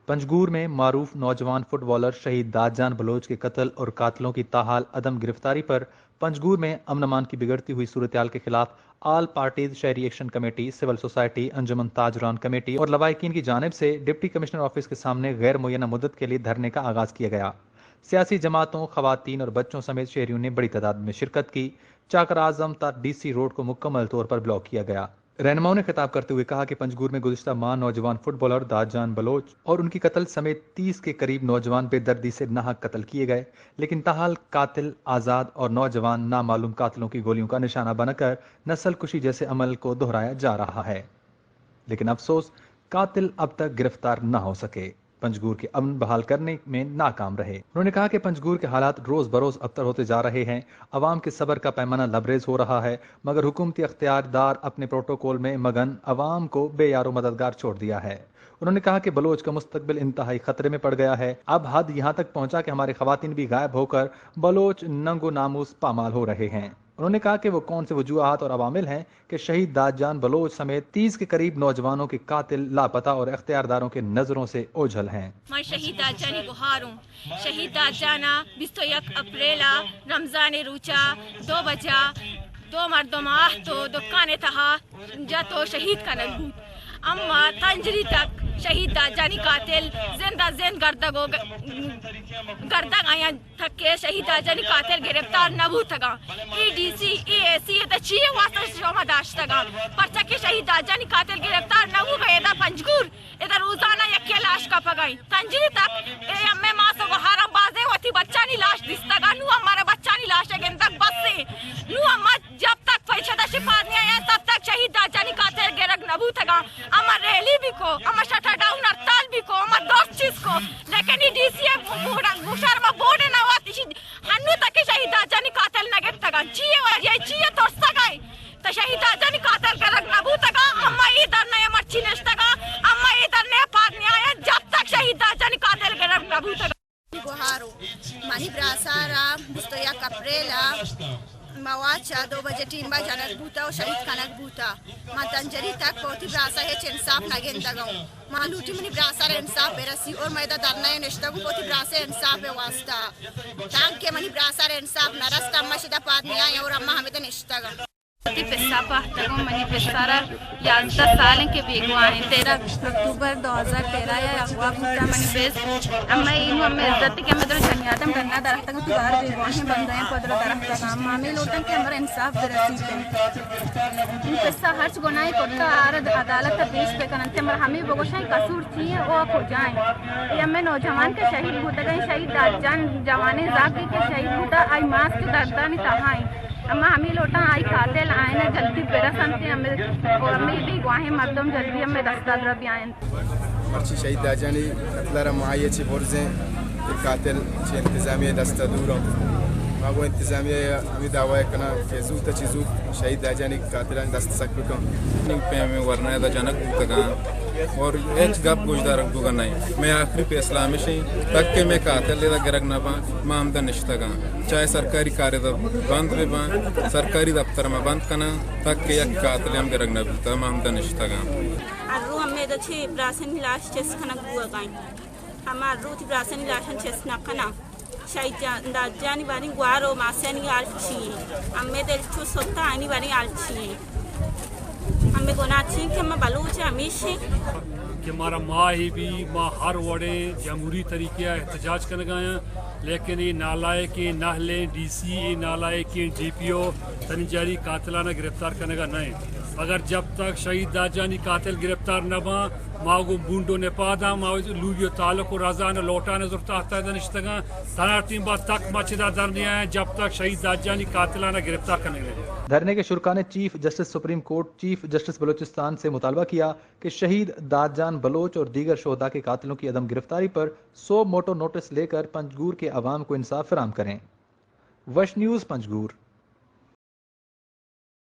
पंजगूर में मारूफ नौजवान फुटबॉलर शहीद दादजान बलोच के कत्ल और कातलों की ताहाल अदम गिरफ्तारी पर पंजगूर में अमन अमान की बिगड़ती हुई सूरत के खिलाफ आल पार्टीज शहरी एक्शन कमेटी, सिविल सोसाइटी, अंजुमन ताजरान कमेटी और लवाहिकीन की जानिब से डिप्टी कमिश्नर ऑफिस के सामने गैर मुय्यना मुद्दत के लिए धरने का आगाज किया गया। सियासी जमातों, खवातीन और बच्चों समेत शहरियों ने बड़ी तादाद में शिरकत की। चाकर आजम तक DC रोड को मुकम्मल तौर पर ब्लॉक किया गया। रहनुमाओं ने खिताब करते हुए कहा कि पंजगूर में गुज़िश्ता माह नौजवान फुटबॉलर दादजान बलोच और उनकी कत्ल समेत 30 के करीब नौजवान बेदर्दी से नाहक कत्ल किए गए, लेकिन ताहाल कातिल आज़ाद और नौजवान नामालूम कातिलों की गोलियों का निशाना बनकर नस्ल कुशी जैसे अमल को दोहराया जा रहा है। लेकिन अफसोस, कातिल अब तक गिरफ्तार न हो सके, पंजगूर के अमन बहाल करने में नाकाम रहे। उन्होंने कहा कि पंजगूर के हालात रोज बरोज अबतर होते जा रहे हैं। अवाम के सब्र का पैमाना लबरेज हो रहा है, मगर हुकूमती अख्तियारदार अपने प्रोटोकॉल में मगन अवाम को बेयारो मददगार छोड़ दिया है। उन्होंने कहा कि बलोच का मुस्तकबिल इंतहाई खतरे में पड़ गया है। अब हद यहाँ तक पहुंचा कि हमारे खवातीन भी गायब होकर बलोच नंगो नामूस पामाल हो रहे हैं। उन्होंने कहा कि वो कौन से वजूहात और अवामिल हैं कि शहीद दादजान बलोच समेत 30 के करीब नौजवानों के कातिल लापता और इख्तियारदारों के नजरों से ओझल हैं। मैं शहीद दादजानी गुहारूं। शहीद दादजाना 21 अप्रैल रमजान रूचा 2 बजा 2 मर्दमाह तो दुकान तहा जा तो शहीद का नगू अम्मा तंजरी तक शहीद दादजानी कातिल जिंदा गर्दगो गर्दा आया तक के शहीद दादजानी कातिल गिरफ्तार न भू तगा EDC EAC द चीए वास्ता शोमा दाश्तगा परचा के शहीद दादजानी कातिल गिरफ्तार न भू गए दा पंजगूर इधर रोजाना यक्के लाश का पगाई तंजरी तक ए अम्मे मां सो हारा बाजे होती बच्चा नी लाश दिस्तगा नु हमारा बच्चा नी लाश है तक बस से नु अम्मा जब तक पैसा दा शिफा नहीं आया तब तक शहीद दादजानी कातिल गिरक न भू तगा अम्मा रैली भी को अम्मा शटर डाउन हड़ताल भी को अम्मा दोस्त चीज को लेकिन DCA मुशर में बोर्ड ना वाती हन्नू तक शहीद दादजानी कातिल न गिर तगा चीए और ये चीए तो सगाई तो शहीद दादजानी कातिल गिरक न भू तगा अम्मा इधर ने मर्ची नेस्तगा अम्मा इधर ने पार नहीं आया जब तक शहीद दादजानी कातिल गिरक न भू तगा गुहारो मानी ब्रासारा 21 अप्रैल मवाचा 2 बजे 3 बजे जनक बूता और शहीद कनक बूता मां तंजरी तक पहुंची ब्रासा है इंसाफ नगेन दगाऊं मां लूटी मनी ब्रासा रे इंसाफ बेरसी और मैं दा दरना है निष्ठगु पहुंची ब्रासा इंसाफ है वास्ता टांग के मनी ब्रासा रे इंसाफ नरस्ता मशीदा पाद में आए और अम्मा हमें तो निष्ठगा पिस्सा पाहतगो मनी पिस्सारा 11 साल के बेगवान 13 अक्टूबर 2013 या अगवा बूटा मनी बेस अम्मा इनु अम्मे इज्जत के मदर जनियातम करना दरख्त को तुगार बेगवान बन गए पदर दरख्त का मामे लोटन के हमारा इंसाफ दरसी इन पिस्सा हर्ष गुनाह कोता आरद अदालत पेश पे करनते मर हमें बगोशाई कसूर थी ओ हो जाए ये अम्मे नौजवान के शहीद होता गए शहीद दादजान जवाने जाके के शहीद होता आई मास के दर्दानी कहाई अम्मा हमें लोटा आई कातिल आए ना जल्दी बेरा संते हमें और हमें भी गुआहे मर्दम जल्दी हमें दस्ता द्रव्य आए مرچی شهید داجانی قتل معایچی برزه قاتل چه انتظامیه دست دورم ما گو انتظامیه همی دعوای کنا که زود تا چی زود شهید داجانی قاتلان دست سک بکن نہیں پہ ہمیں ورنہ ہے اچانک تکان اور ایچ گپ گوشدار گوگا نہیں میں آخری پہ اسلامی شئی تک کہ میں قاتل لیدا گرگ نہ پا ما ہم دا نشتگان چاہے سرکاری کاری دا بند بھی بان سرکاری دفتر میں بند کنا تک کہ یک قاتل ہم گرگ نہ بلتا ما ہم دا نشتگان arru amme da che brasen lash ches kana guwa gain ama arru ti brasen lashan ches na kana shaija da jani bani guaro maseni alchi amme del chu sotta ani bani alchi amme gona chi ke ma baluch amishi کہ ہمارا ماں ہی بھی ماں ہر وڑے جمہوری طریقے احتجاج کرنے گئے ہیں لیکن یہ نالائے کے نہلیں DC نالائے کے GPO تنجاری قاتلانہ گرفتار کرنے کا نہیں اگر جب تک شہید داجانی قاتل گرفتار نہ با ماں کو بونڈو نے پادا ماں لوگیو تعلق و رضا نے لوٹانے ضرورت آتا ہے نشتگاں تنارتین بات تک مچدہ در نہیں آئے جب تک شہید داجانی قاتلانہ گرفتار کرنے گئے۔ دھرنے کے شرکا نے chief justice supreme court chief justice Balochistan سے مطالبہ کیا کہ شہید دادجان بلوچ اور دیگر شہداء کے قاتلوں کی عدم گرفتاری پر 100 موٹو نوٹس لے کر پنجگور کے عوام کو انصاف فراہم کریں۔ وش نیوز پنجگور۔